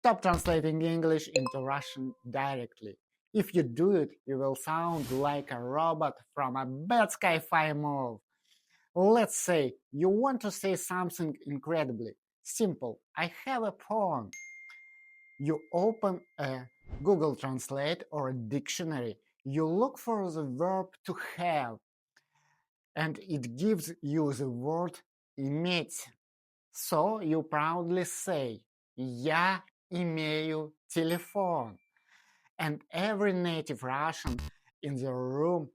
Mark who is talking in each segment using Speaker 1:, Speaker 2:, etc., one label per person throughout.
Speaker 1: Stop translating English into Russian directly. If you do it, you will sound like a robot from a bad sci-fi movie. Let's say you want to say something incredibly simple. I have a phone. You open a Google Translate or a dictionary. You look for the verb to have, and it gives you the word «иметь». So you proudly say «Я имею телефон». And every native Russian in the room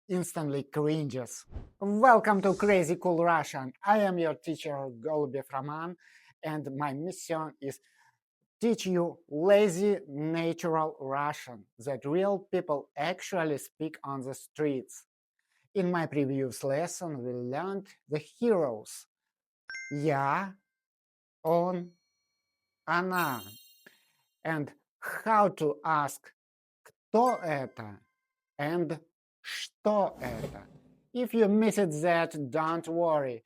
Speaker 1: instantly cringes. Welcome to Crazy Cool Russian. I am your teacher Golubev Roman, and my mission is teach you lazy natural Russian that real people actually speak on the streets. In my previous lesson we learned the heroes я, он, она, and how to ask кто это and что это. If you missed that, don't worry,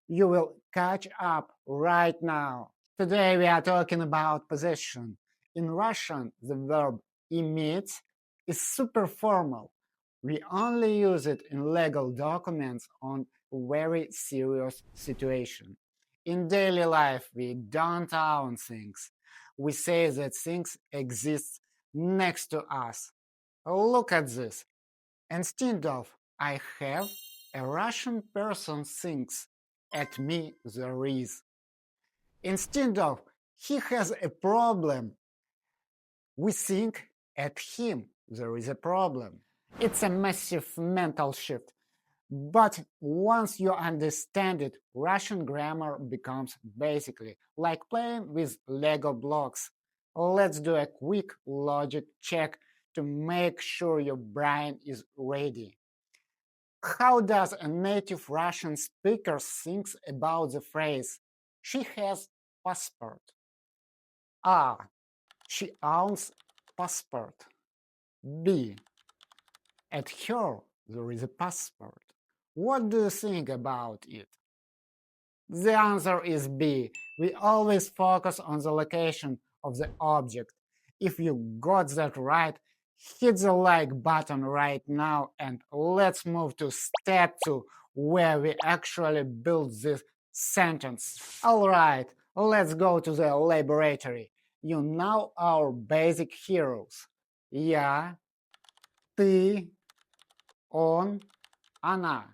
Speaker 1: you will catch up right now. Today we are talking about possession. In Russian, the verb иметь is super formal. We only use it in legal documents on very serious situation. In daily life, we don't own things. We say that things exist next to us. Look at this. Instead of I have, a Russian person thinks at me there is. Instead of he has a problem, we think at him there is a problem. It's a massive mental shift. But once you understand it, Russian grammar becomes basically like playing with Lego blocks. Let's do a quick logic check to make sure your brain is ready. How does a native Russian speaker think about the phrase she has passport? A. She owns passport. B. At her there is a passport. What do you think about it? The answer is B. We always focus on the location of the object. If you got that right, hit the like button right now and let's move to step 2, where we actually build this sentence. Alright, let's go to the laboratory. You know our basic heroes. Я, ты, он, она.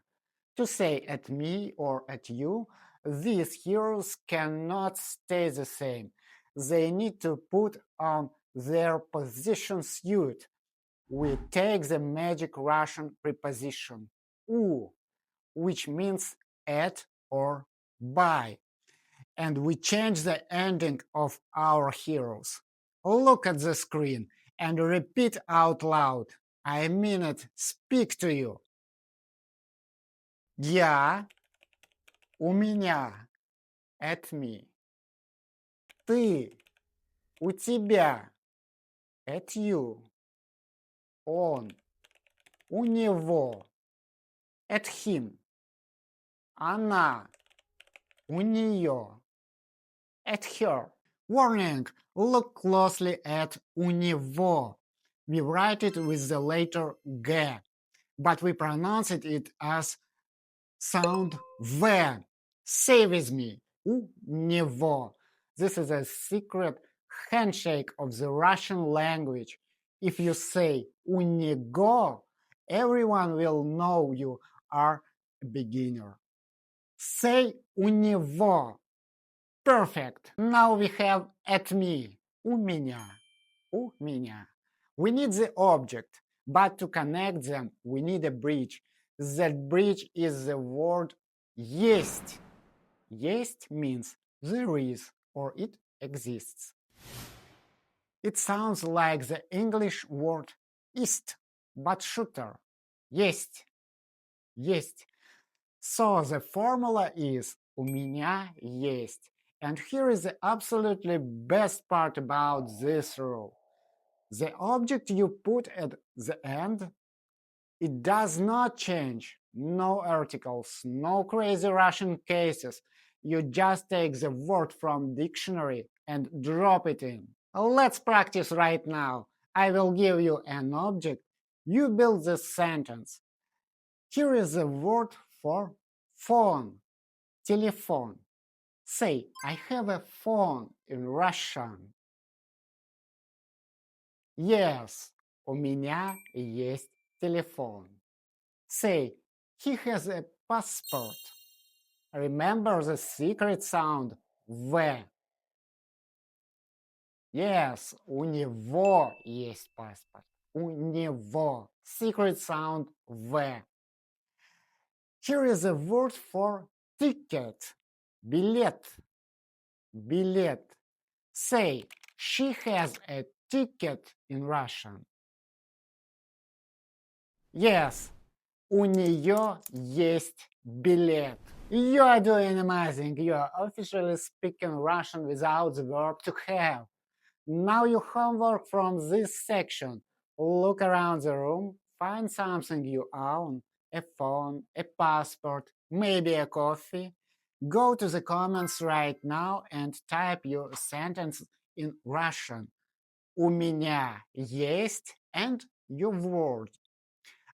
Speaker 1: To say at me or at you, these heroes cannot stay the same. They need to put on their position suit. We take the magic Russian preposition u, which means at or by, and we change the ending of our heroes. Look at the screen and repeat out loud. I mean it, speak to you. Я, у меня, at me. Ты, у тебя, at you. Он, у него, at him. Она, у нее, at her. Warning, look closely at у него. We write it with the letter G, but we pronounce it as sound V. Say with me, у него. This is a secret handshake of the Russian language. If you say у него, everyone will know you are a beginner. Say у него. Perfect. Now we have at me. У меня. У меня. We need the object, but to connect them, we need a bridge. That bridge is the word есть. Есть means there is or it exists. It sounds like the English word ist, but shorter. Есть. Есть. So the formula is у меня есть. And here is the absolutely best part about this rule. The object you put at the end, it does not change. No articles, no crazy Russian cases. You just take the word from dictionary and drop it in. Let's practice right now. I will give you an object. You build this sentence. Here is the word for phone, telephone. Say, I have a phone in Russian. Yes, у меня есть телефон. Say, he has a passport. Remember the secret sound V. Yes, у него есть паспорт. У него. Secret sound V. Here is a word for ticket. Билет. Билет. Say, she has a ticket in Russian. Yes, у нее есть билет. You are doing amazing. You are officially speaking Russian without the verb to have. Now your homework from this section. Look around the room, find something you own, a phone, a passport, maybe a coffee. Go to the comments right now and type your sentence in Russian. У меня есть and your word.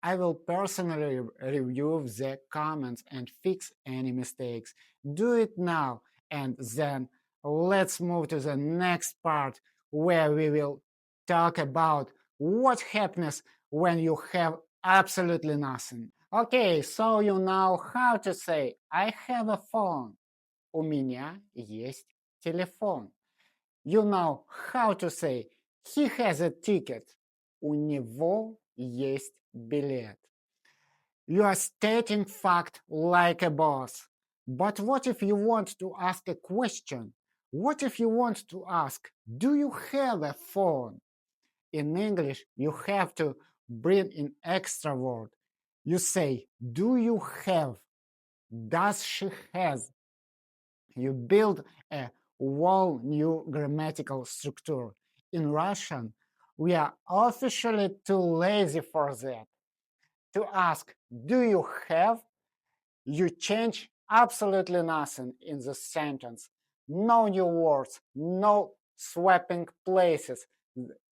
Speaker 1: I will personally review the comments and fix any mistakes. Do it now, and then let's move to the next part where we will talk about what happens when you have absolutely nothing. Okay, so you know how to say I have a phone. У меня есть телефон. You know how to say he has a ticket. У него есть билет. You are stating fact like a boss. But what if you want to ask a question? What if you want to ask, do you have a phone? In English, you have to bring in extra word. You say, do you have? Does she has? You build a whole new grammatical structure. In Russian, we are officially too lazy for that. To ask, do you have? You change absolutely nothing in the sentence. No new words, no swapping places.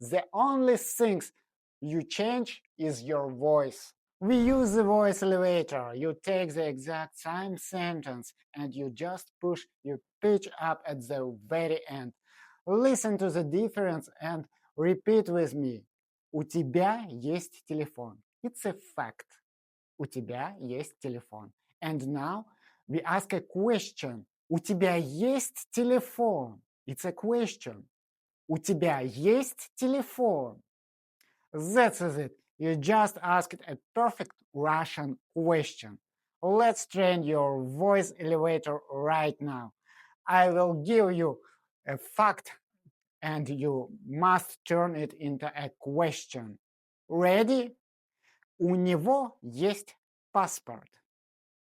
Speaker 1: The only things you change is your voice. We use the voice elevator. You take the exact same sentence and you just push your pitch up at the very end. Listen to the difference and repeat with me. У тебя есть телефон. It's a fact. У тебя есть телефон. And now we ask a question. У тебя есть телефон? It's a question. У тебя есть телефон? That's it. You just asked a perfect Russian question. Let's train your voice elevator right now. I will give you a fact and you must turn it into a question. Ready? У него есть passport.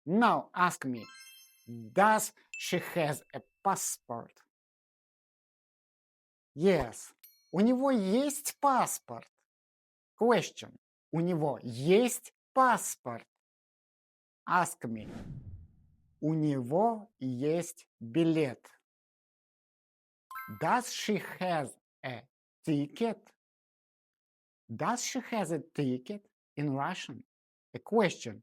Speaker 1: Now ask me, does she has a passport? Yes. У него есть паспорт. Question. У него есть паспорт. Ask me. У него есть билет. Does she has a ticket? Does she has a ticket in Russian? A question.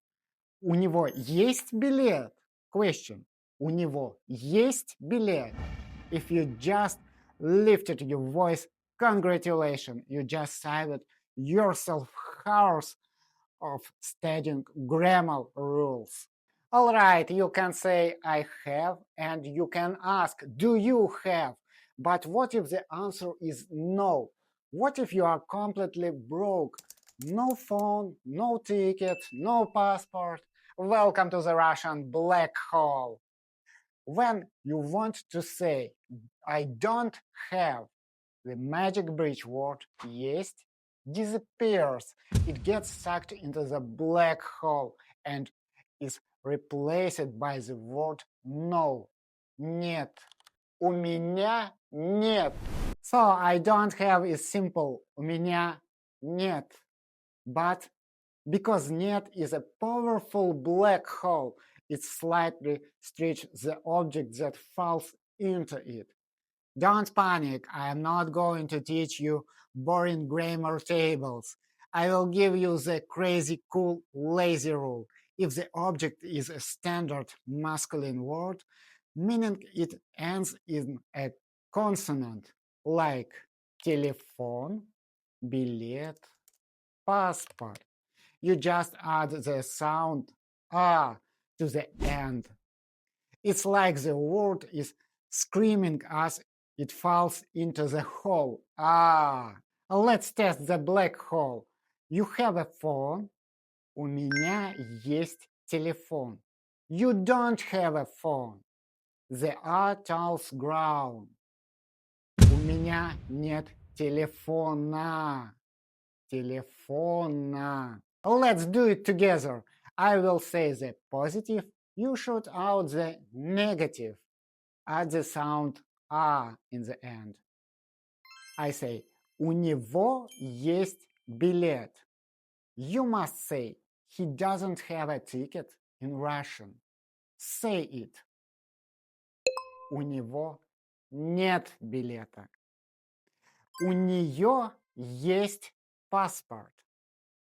Speaker 1: У него есть билет? Question. У него есть билет? If you just lifted your voice, congratulations, you just saved yourself hours of studying grammar rules. All right, you can say I have and you can ask, do you have? But what if the answer is no? What if you are completely broke? No phone, no ticket, no passport. Welcome to the Russian black hole. When you want to say I don't have, the magic bridge word есть disappears. It gets sucked into the black hole and is replaced by the word no. Нет. У меня нет. So I don't have is simple. У меня нет. But because net is a powerful black hole, it slightly stretches the object that falls into it. Don't panic, I am not going to teach you boring grammar tables. I will give you the crazy cool lazy rule. If the object is a standard masculine word, meaning it ends in a consonant, like телефон, билет, passport, you just add the sound "ah" to the end. It's like the word is screaming as it falls into the hole. Ah, let's test the black hole. You have a phone. У меня есть телефон. You don't have a phone. The A tells ground. У меня нет телефона. Телефона. Let's do it together. I will say the positive, you shout out the negative. Add the sound "а" in the end. I say, у него есть билет. You must say, he doesn't have a ticket in Russian. Say it. У него нет билета. У нее есть паспорт.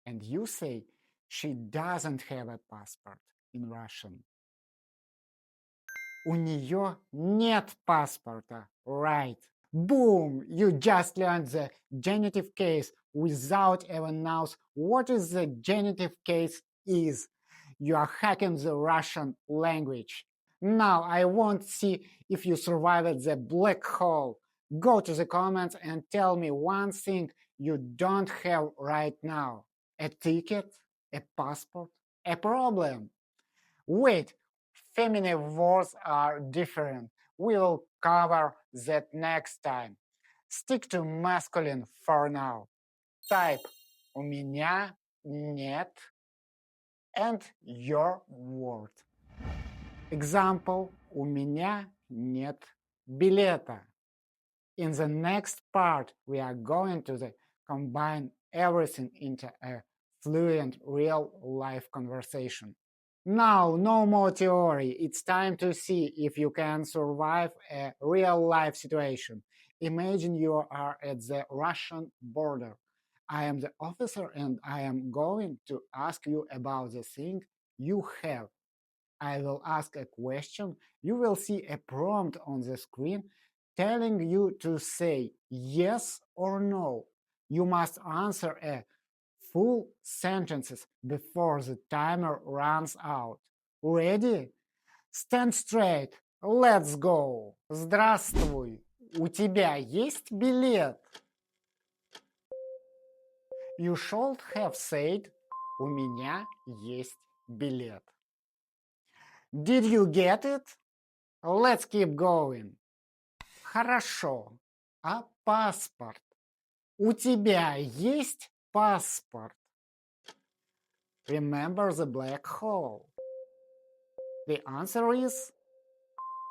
Speaker 1: And you say, she doesn't have a passport in Russian. У нее нет паспорта. Right. Boom! You just learned the genitive case without even knowing what is the genitive case is. You are hacking the Russian language. Now I want to see if you survived the black hole. Go to the comments and tell me one thing you don't have right now. A ticket? A passport? A problem? Wait, feminine words are different. We will cover that next time. Stick to masculine for now. Type у меня нет and your word. Example, у меня нет билета. In the next part, we are going to combine everything into a fluent real-life conversation. Now, no more theory. It's time to see if you can survive a real-life situation. Imagine you are at the Russian border. I am the officer and I am going to ask you about the thing you have. I will ask a question. You will see a prompt on the screen telling you to say yes or no. You must answer a full sentences before the timer runs out. Ready? Stand straight. Let's go. Здравствуй. У тебя есть билет? You should have said у меня есть билет. Did you get it? Let's keep going. Хорошо. А паспорт? У тебя есть паспорт? Remember the black hole. The answer is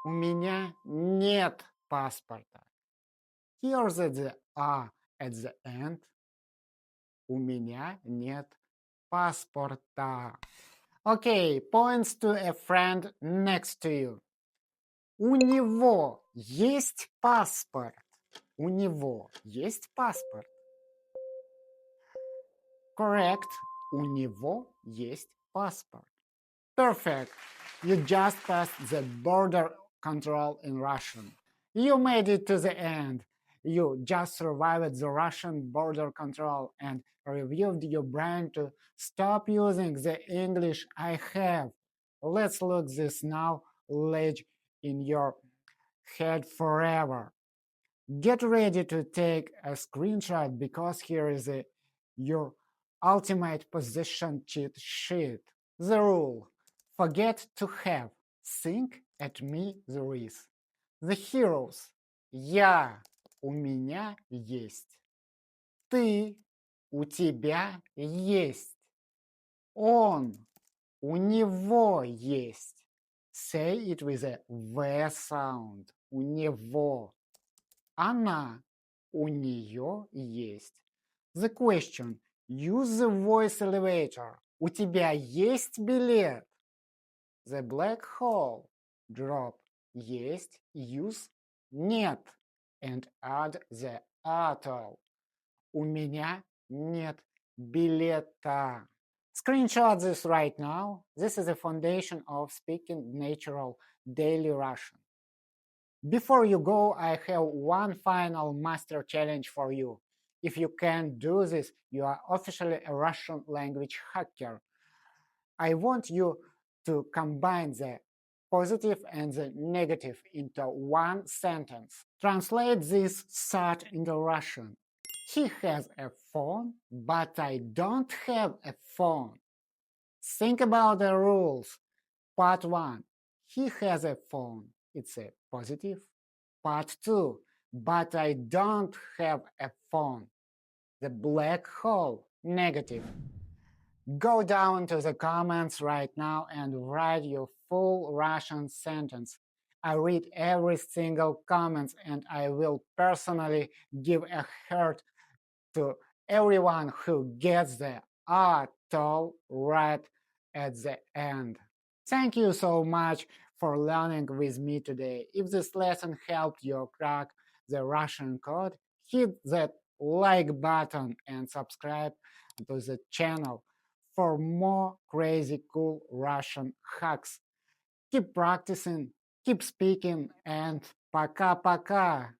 Speaker 1: у меня нет паспорта. Here's the A at the end. У меня нет паспорта. Okay, points to a friend next to you. У него есть паспорт. У него есть паспорт. Correct. У него есть паспорт. Perfect. You just passed the border control in Russian. You made it to the end. You just survived the Russian border control and reviewed your brain to stop using the English I have. Let's look this knowledge in your head forever. Get ready to take a screenshot because here is your ultimate position cheat sheet. The rule. Forget to have. Think at me there is. The heroes. Я. У меня есть. Ты. У тебя есть. Он. У него есть. Say it with a V sound. У него. Она. У нее есть. The question. Use the voice elevator. У тебя есть билет? The black hole. Drop. Есть. Use. Нет. and add the atoll. У меня нет билета. Screenshot this right now. This is the foundation of speaking natural daily Russian. Before you go, I have one final master challenge for you. If you can do this, you are officially a Russian language hacker. I want you to combine the positive and the negative into one sentence. Translate this thought into Russian. He has a phone, but I don't have a phone. Think about the rules. Part 1. He has a phone. It's a positive. Part 2. But I don't have a phone. The black hole. Negative. Go down to the comments right now and write your full Russian sentence. I read every single comment and I will personally give a heart to everyone who gets the atoll right at the end. Thank you so much for learning with me today. If this lesson helped you crack the Russian code, hit that like button and subscribe to the channel for more crazy cool Russian hacks. Keep practicing, keep speaking, and пока-пока!